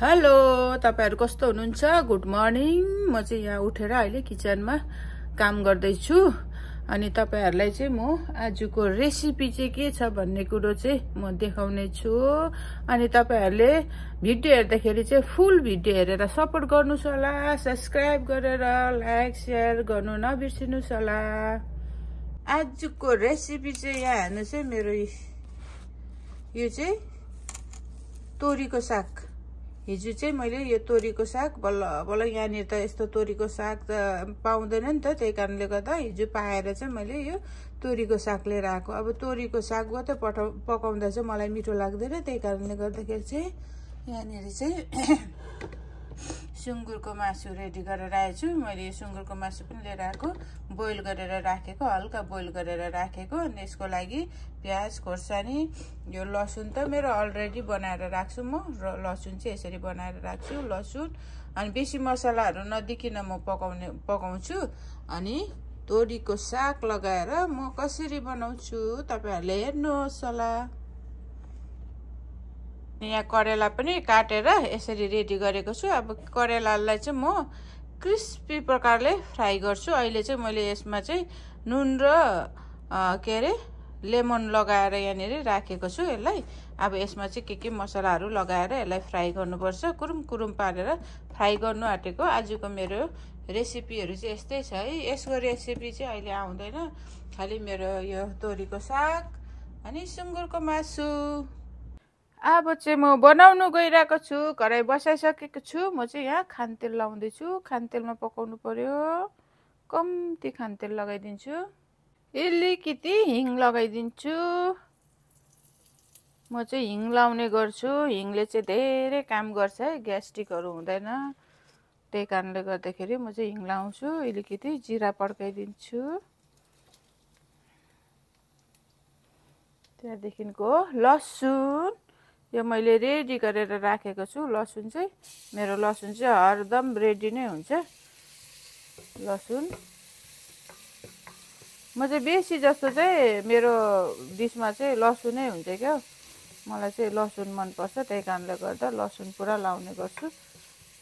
Hello तपाईहरु कस्तो हुनुहुन्छ गुड मर्निङ म चाहिँ यहाँ उठेर अहिले किचनमा काम गर्दैछु अनि तपाईहरुलाई चाहिँ म आजको रेसिपी चाहिँ के छ भन्ने कुरो चाहिँ म देखाउने छु अनि तपाईहरुले भिडियो हेर्दाखेरि चाहिँ फुल भिडियो हेरेर सपोर्ट गर्नुस् होला सब्स्क्राइब गरेर लाइक शेयर गर्नु नबिर्सिनुस् होला आजको रेसिपी चाहिँ यहाँ हेर्नु चाहिँ मेरो यो चाहिँ तोरीको साग हिजो चाहिँ मैले यो तोरीको साग बल्ल बल्ल यहाँनिर त यस्तो तोरीको साग त पाउँदैन नि त त्यही कारणले गर्दा हिजो पाएर चाहिँ मैले यो तोरीको साग लिएर आएको अब तोरीको साग मात्रै पकाउँदा चाहिँ मलाई मिठो लाग्दैन त्यही कारणले गर्दाखेरि चाहिँ यहाँनिर चाहिँ सुँगुरको मासु रेडी गरेर आएछु मैले यो सुँगुरको मासु पनि लिएर आएको बोइल गरेर राखेको हल्का बोइल गरेर राखेको अनि यसको लागि प्याज खोर्सानी यो लसुन त मेरो अलरेडी बनाएर राख्छु म र लसुन चाहिँ यसरी बनाएर राख्छु लसुन अनि बेसी मसलाहरू नदिकिन म पकाउँछु अनि तोरीको साग लगाएर म कसरी बनाउँछु तपाईहरुले हेर्नुहोस् होला यहाँ करेला पनि काटेर यसरी रेडी गरेको छु अब करेलालाई चाहिँ म क्रिस्पी प्रकारले फ्राई गर्छु अहिले चाहिँ मैले यसमा चाहिँ नुन र के अरे लेमन लगाएर यहाँनिर राखेको छु यसलाई अब यसमा चाहिँ के मसलाहरू लगाएर यसलाई फ्राई गर्नुपर्छ कुरुम कुरुम पारेर फ्राई गर्नु आँटेको आजको मेरो रेसिपीहरू चाहिँ यस्तै छ है यसको रेसिपी चाहिँ अहिले आउँदैन खालि मेरो यो तोरीको साग अनि सुँगुरको मासु अब चाहिँ म बनाउनु गइरहेको छु कराई बसाइसकेको छु म चाहिँ यहाँ खानतेल लाउँदैछु खानतेलमा पकाउनु पर्यो कम्ती खानतेल लगाइदिन्छु अलिकति हिङ लगाइदिन्छु म चाहिँ हिङ लाउने गर्छु हिङले चाहिँ धेरै काम गर्छ है ग्यास्ट्रिकहरू हुँदैन त्यही कारणले गर्दाखेरि म चाहिँ हिङ लाउँछु अलिकति जिरा पड्काइदिन्छु त्यहाँदेखिको लसुन यो मैले रेडी गरेर राखेको छु लसुन चाहिँ मेरो लसुन चाहिँ हरदम रेडी नै हुन्छ लसुन म चाहिँ बेसी जस्तो चाहिँ मेरो डिसमा चाहिँ लसुनै हुन्छ क्या मलाई चाहिँ लसुन मनपर्छ त्यही कारणले गर्दा लसुन पुरा लाउने गर्छु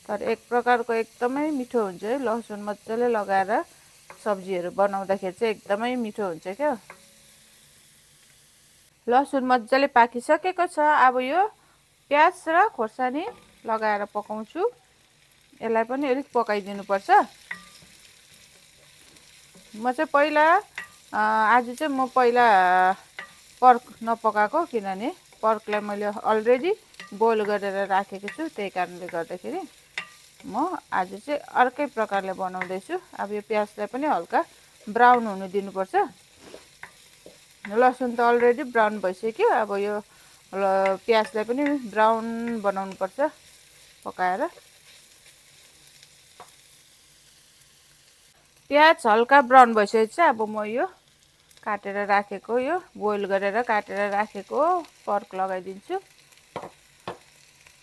तर एक प्रकारको एकदमै मिठो हुन्छ है लसुन मजाले लगाएर सब्जीहरू बनाउँदाखेरि चाहिँ एकदमै मिठो हुन्छ क्या लसुन मजाले पाकिसकेको छ अब यो प्याज र खोर्सानी लगाएर पकाउँछु यसलाई पनि अलिक पकाइदिनु पर्छ म चाहिँ पहिला आज चाहिँ म पहिला पर्क नपकाएको किनभने पर्कलाई मैले अलरेडी बोइल गरेर राखेको छु त्यही कारणले गर्दाखेरि म आज चाहिँ अर्कै प्रकारले बनाउँदैछु अब यो प्याजलाई पनि हल्का ब्राउन हुनु दिनुपर्छ लसुन त अलरेडी ब्राउन भइसक्यो अब यो प्याजलाई पनि ब्राउन बनाउनु पर्छ पकाएर प्याज हल्का ब्राउन भइसकेपछि अब म यो काटेर राखेको यो बोइल गरेर काटेर राखेको पर्क लगाइदिन्छु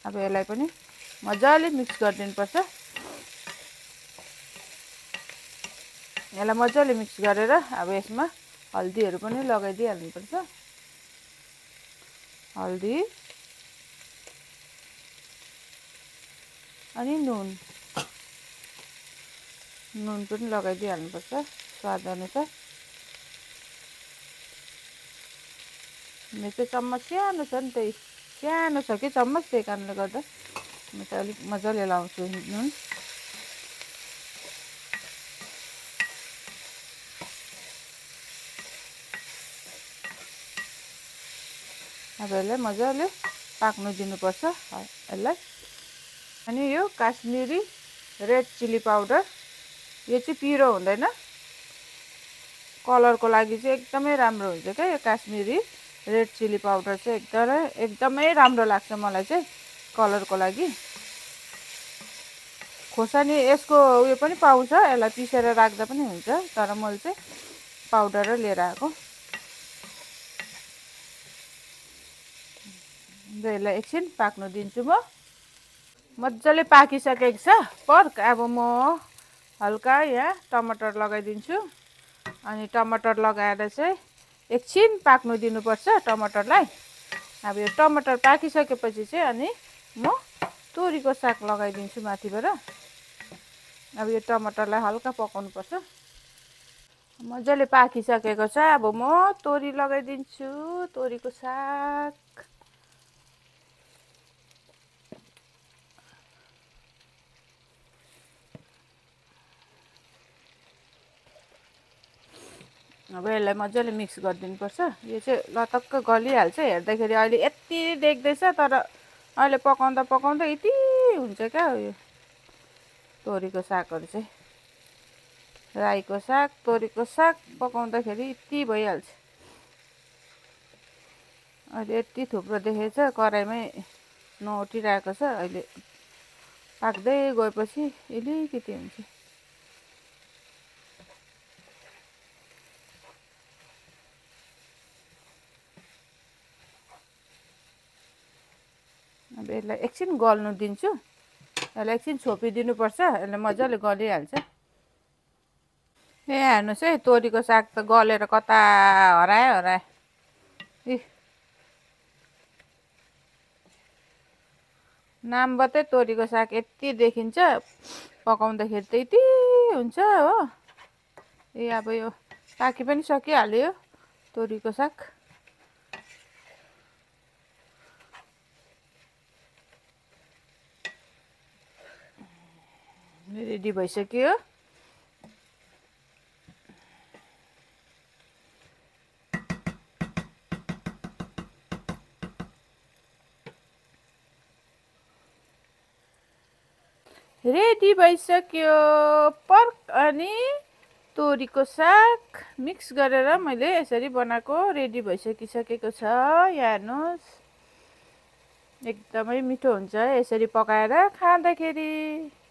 अब यसलाई पनि मजाले मिक्स गरिदिनुपर्छ यसलाई मजाले मिक्स गरेर अब यसमा हल्दीहरू पनि लगाइदिइहाल्नुपर्छ हल्दी अनि नुन पनि लगाइदिइहाल्नुपर्छ स्वाद अनुसार मेरो चाहिँ चम्मच सानो छ नि त्यही सानो छ कि चम्मच त्यही कारणले गर्दा म चाहिँ अलिक मजाले लाउँछु नुन अब यसलाई मजाले पाक्नु दिनुपर्छ यसलाई अनि यो काश्मिरी रेड चिली पाउडर यो चाहिँ पिरो हुँदैन कलरको लागि चाहिँ एकदमै राम्रो हुन्छ क्या यो काश्मिरी रेड चिली पाउडर चाहिँ एकदमै राम्रो लाग्छ मलाई चाहिँ कलरको लागि खोर्सानी यसको उयो पनि पाउँछ यसलाई पिसेर राख्दा पनि हुन्छ तर मैले चाहिँ पाउडर लिएर आएको यसलाई एकछिन पाक्नु दिन्छु म मजाले पाकिसकेको छ पर्क अब म हल्का यहाँ टमाटर लगाइदिन्छु अनि टमाटर लगाएर चाहिँ एकछिन पाक्नु दिनुपर्छ टमाटरलाई अब यो टमाटर पाकिसकेपछि चाहिँ अनि म तोरीको साग लगाइदिन्छु माथिबाट। अब यो टमाटरलाई हल्का पकाउनुपर्छ। मजाले पाकिसकेको छ। अब म तोरी लगाइदिन्छु, तोरीको साग। अब यसलाई मजाले मिक्स गरिदिनुपर्छ। यो चाहिँ लतक्क गलिहाल्छ। हेर्दाखेरि अहिले यति देख्दैछ, तर अहिले पकाउँदा पकाउँदा यति हुन्छ क्या यो तोरीको सागहरू चाहिँ। राईको साग, तोरीको साग पकाउँदाखेरि यति भइहाल्छ। अहिले यति थुप्रो देखेछ, कराईमै नउठिरहेको छ। अहिले पाक्दै गएपछि अलिकति हुन्छ। अब यसलाई एकछिन गल्नु दिन्छु। यसलाई एकछिन छोपिदिनुपर्छ, यसले मजाले गलिहाल्छ। ए हेर्नुहोस् है, तोरीको साग त गलेर कता हरायो। नामबाटै तोरीको साग यति देखिन्छ, पकाउँदाखेरि त यति हुन्छ हो। अब यो पाकी पनि सकिहाल्यो तोरीको साग। रेडी भइसक्यो। रेडी भइसक्यो। पर्क अनि तोरीको साग मिक्स गरेर मैले यसरी बनाएको रेडी भइसकिसकेको छ। यहाँ हेर्नुहोस्, एकदमै मिठो हुन्छ यसरी पकाएर खाँदाखेरि।